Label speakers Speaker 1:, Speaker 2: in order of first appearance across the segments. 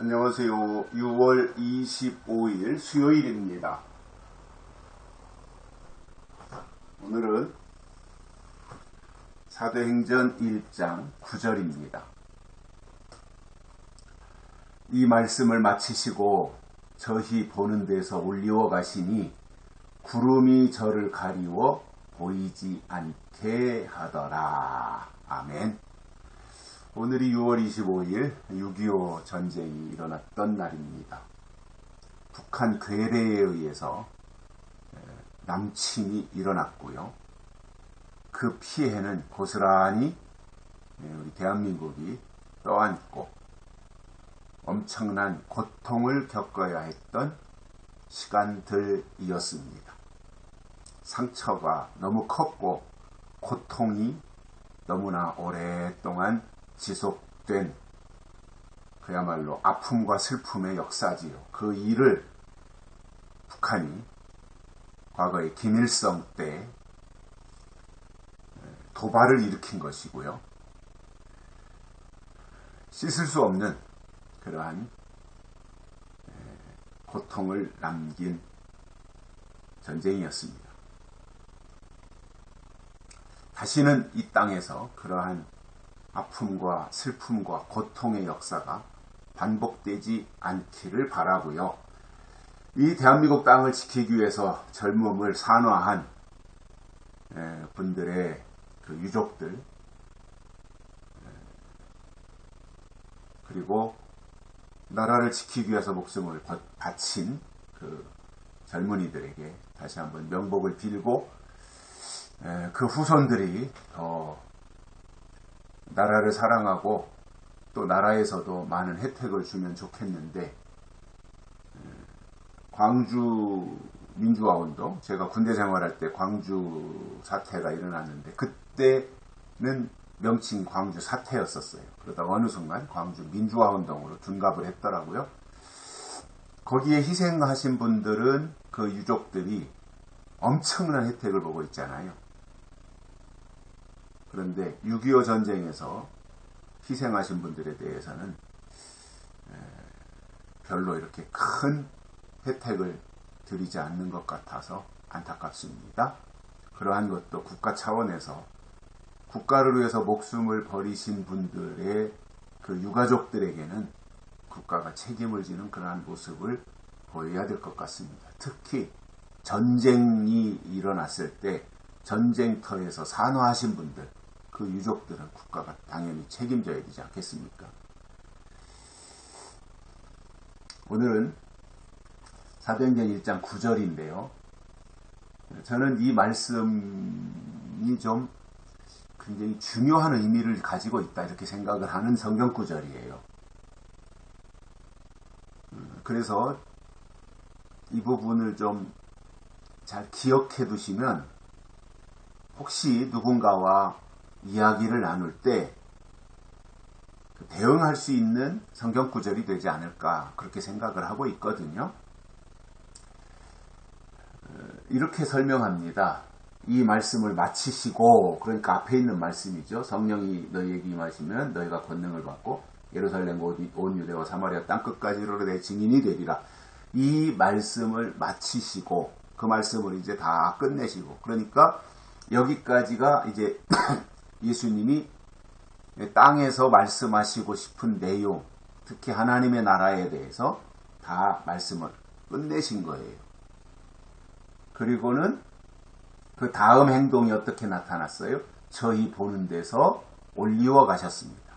Speaker 1: 안녕하세요. 6월 25일 수요일입니다. 오늘은 사도행전 1장 9절입니다. 이 말씀을 마치시고 저희 보는 데서 올리워 가시니 구름이 저를 가리워 보이지 않게 하더라. 아멘. 오늘이 6월 25일 6.25 전쟁이 일어났던 날입니다. 북한 괴뢰에 의해서 남침이 일어났고요. 그 피해는 고스란히 우리 대한민국이 떠안고 엄청난 고통을 겪어야 했던 시간들이었습니다. 상처가 너무 컸고 고통이 너무나 오랫동안 지속된 그야말로 아픔과 슬픔의 역사지요. 그 일을 북한이 과거에 김일성 때 도발을 일으킨 것이고요. 씻을 수 없는 그러한 고통을 남긴 전쟁이었습니다. 다시는 이 땅에서 그러한 아픔과 슬픔과 고통의 역사가 반복되지 않기를 바라고요. 이 대한민국 땅을 지키기 위해서 젊음을 산화한 분들의 그 유족들, 그리고 나라를 지키기 위해서 목숨을 바친 그 젊은이들에게 다시 한번 명복을 빌고 그 후손들이 더 나라를 사랑하고 또 나라에서도 많은 혜택을 주면 좋겠는데, 광주 민주화운동, 제가 군대 생활할 때 광주 사태가 일어났는데 그때는 명칭 광주 사태였었어요. 그러다가 어느 순간 광주 민주화운동으로 둔갑을 했더라고요. 거기에 희생하신 분들은 그 유족들이 엄청난 혜택을 보고 있잖아요. 그런데 6.25 전쟁에서 희생하신 분들에 대해서는 별로 이렇게 큰 혜택을 드리지 않는 것 같아서 안타깝습니다. 그러한 것도 국가 차원에서 국가를 위해서 목숨을 버리신 분들의 그 유가족들에게는 국가가 책임을 지는 그러한 모습을 보여야 될 것 같습니다. 특히 전쟁이 일어났을 때 전쟁터에서 산화하신 분들, 그 유족들은 국가가 당연히 책임져야 되지 않겠습니까? 오늘은 사도행전 1장 9절인데요. 저는 이 말씀이 좀 굉장히 중요한 의미를 가지고 있다 이렇게 생각을 하는 성경 구절이에요. 그래서 이 부분을 좀 잘 기억해 두시면 혹시 누군가와 이야기를 나눌 때 대응할 수 있는 성경 구절이 되지 않을까 그렇게 생각을 하고 있거든요. 이렇게 설명합니다. 이 말씀을 마치시고, 그러니까 앞에 있는 말씀이죠. 성령이 너희에게 임하시면 너희가 권능을 받고 예루살렘 온 유대와 사마리아 땅끝까지 이르러 내 증인이 되리라. 이 말씀을 마치시고 그 말씀을 이제 다 끝내시고, 그러니까 여기까지가 이제 예수님이 땅에서 말씀하시고 싶은 내용, 특히 하나님의 나라에 대해서 다 말씀을 끝내신 거예요. 그리고는 그 다음 행동이 어떻게 나타났어요? 저희 보는 데서 올리워 가셨습니다.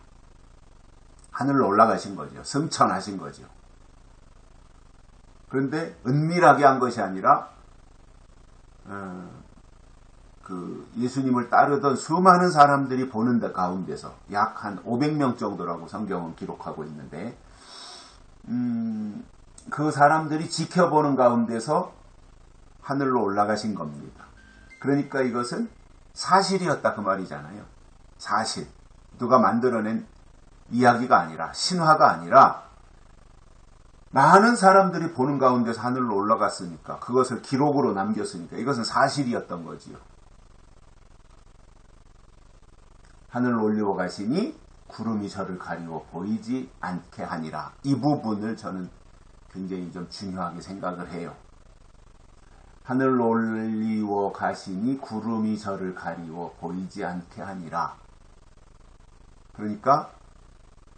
Speaker 1: 하늘로 올라가신 거죠. 승천하신 거죠. 그런데 은밀하게 한 것이 아니라 그 예수님을 따르던 수많은 사람들이 보는 데 가운데서 약 한 500명 정도라고 성경은 기록하고 있는데, 그 사람들이 지켜보는 가운데서 하늘로 올라가신 겁니다. 그러니까 이것은 사실이었다 그 말이잖아요. 사실. 누가 만들어낸 이야기가 아니라, 신화가 아니라 많은 사람들이 보는 가운데서 하늘로 올라갔으니까, 그것을 기록으로 남겼으니까 이것은 사실이었던 거지요. 하늘로 올리워 가시니 구름이 저를 가리워 보이지 않게 하니라. 이 부분을 저는 굉장히 좀 중요하게 생각을 해요. 하늘로 올리워 가시니 구름이 저를 가리워 보이지 않게 하니라. 그러니까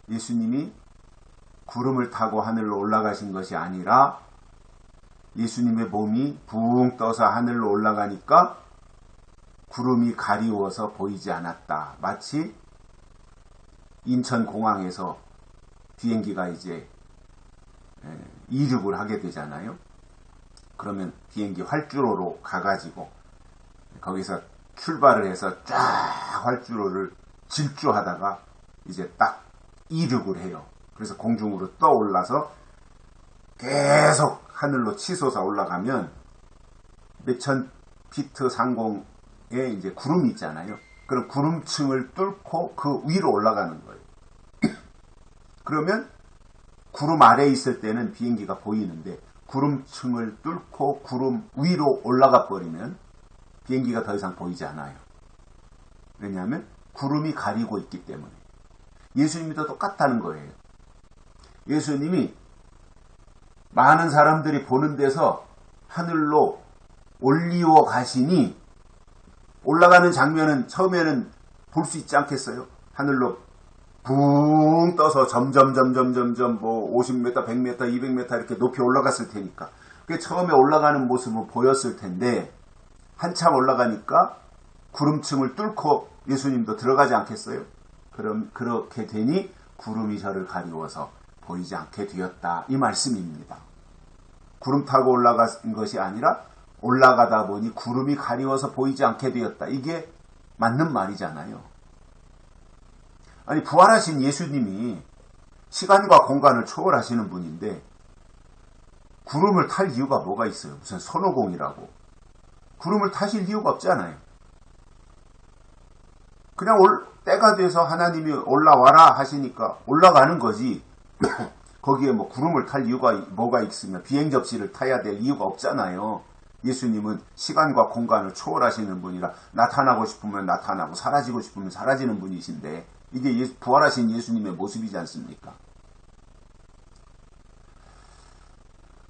Speaker 1: 예수님이 구름을 타고 하늘로 올라가신 것이 아니라 예수님의 몸이 붕 떠서 하늘로 올라가니까 구름이 가리워서 보이지 않았다. 마치 인천공항에서 비행기가 이제 이륙을 하게 되잖아요. 그러면 비행기 활주로로 가가지고 거기서 출발을 해서 쫙 활주로를 질주하다가 이제 딱 이륙을 해요. 그래서 공중으로 떠올라서 계속 하늘로 치솟아 올라가면 몇천 피트 상공에 이제 구름이 있잖아요. 그런 구름층을 뚫고 그 위로 올라가는 거예요. 그러면 구름 아래에 있을 때는 비행기가 보이는데 구름층을 뚫고 구름 위로 올라가 버리면 비행기가 더 이상 보이지 않아요. 왜냐하면 구름이 가리고 있기 때문에. 예수님도 똑같다는 거예요. 예수님이 많은 사람들이 보는 데서 하늘로 올리워 가시니 올라가는 장면은 처음에는 볼 수 있지 않겠어요? 하늘로 붕 떠서 점점 뭐 50m, 100m, 200m 이렇게 높이 올라갔을 테니까. 그게 처음에 올라가는 모습은 보였을 텐데 한참 올라가니까 구름층을 뚫고 예수님도 들어가지 않겠어요? 그럼 그렇게 되니 구름이 저를 가리워서 보이지 않게 되었다. 이 말씀입니다. 구름 타고 올라간 것이 아니라 올라가다 보니 구름이 가리워서 보이지 않게 되었다. 이게 맞는 말이잖아요. 아니 부활하신 예수님이 시간과 공간을 초월하시는 분인데 구름을 탈 이유가 뭐가 있어요? 무슨 손오공이라고. 구름을 타실 이유가 없잖아요. 그냥 때가 돼서 하나님이 올라와라 하시니까 올라가는 거지. 거기에 뭐 구름을 탈 이유가 뭐가 있으면 비행 접시를 타야 될 이유가 없잖아요. 예수님은 시간과 공간을 초월하시는 분이라 나타나고 싶으면 나타나고 사라지고 싶으면 사라지는 분이신데 이게 부활하신 예수님의 모습이지 않습니까?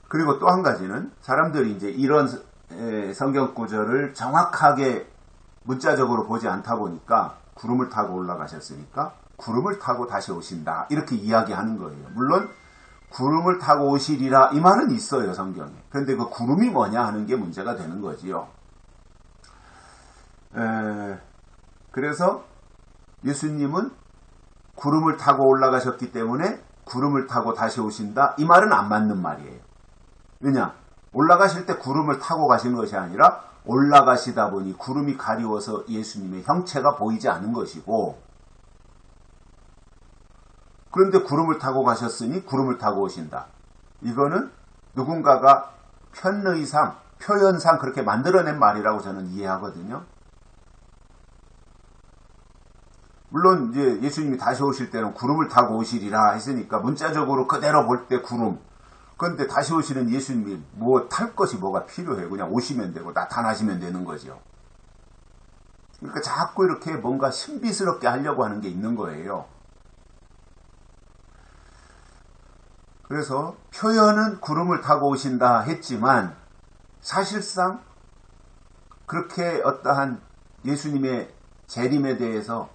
Speaker 1: 그리고 또 한 가지는 사람들이 이제 이런 성경 구절을 정확하게 문자적으로 보지 않다 보니까 구름을 타고 올라가셨으니까 구름을 타고 다시 오신다 이렇게 이야기하는 거예요. 물론 구름을 타고 오시리라 이 말은 있어요 성경에. 그런데 그 구름이 뭐냐 하는 게 문제가 되는 거지요. 그래서 예수님은 구름을 타고 올라가셨기 때문에 구름을 타고 다시 오신다 이 말은 안 맞는 말이에요. 왜냐? 올라가실 때 구름을 타고 가신 것이 아니라 올라가시다 보니 구름이 가리워서 예수님의 형체가 보이지 않은 것이고, 그런데 구름을 타고 가셨으니 구름을 타고 오신다. 이거는 누군가가 편의상, 표현상 그렇게 만들어낸 말이라고 저는 이해하거든요. 물론 이제 예수님이 다시 오실 때는 구름을 타고 오시리라 했으니까 문자적으로 그대로 볼 때 구름. 그런데 다시 오시는 예수님이 뭐 탈 것이 뭐가 필요해. 그냥 오시면 되고 나타나시면 되는 거죠. 그러니까 자꾸 이렇게 뭔가 신비스럽게 하려고 하는 게 있는 거예요. 그래서 표현은 구름을 타고 오신다 했지만 사실상 그렇게 어떠한 예수님의 재림에 대해서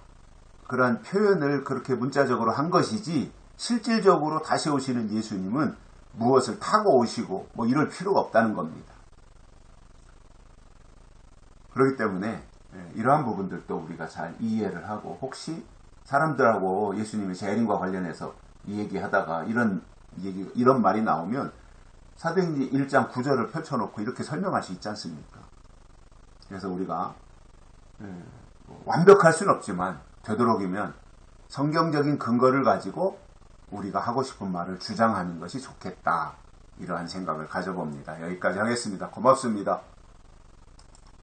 Speaker 1: 그러한 표현을 그렇게 문자적으로 한 것이지 실질적으로 다시 오시는 예수님은 무엇을 타고 오시고 뭐 이럴 필요가 없다는 겁니다. 그렇기 때문에 이러한 부분들도 우리가 잘 이해를 하고, 혹시 사람들하고 예수님의 재림과 관련해서 이 얘기하다가 이런 말이 나오면 사도행전 1장 9절을 펼쳐놓고 이렇게 설명할 수 있지 않습니까? 그래서 우리가 완벽할 수는 없지만 되도록이면 성경적인 근거를 가지고 우리가 하고 싶은 말을 주장하는 것이 좋겠다. 이러한 생각을 가져봅니다. 여기까지 하겠습니다. 고맙습니다.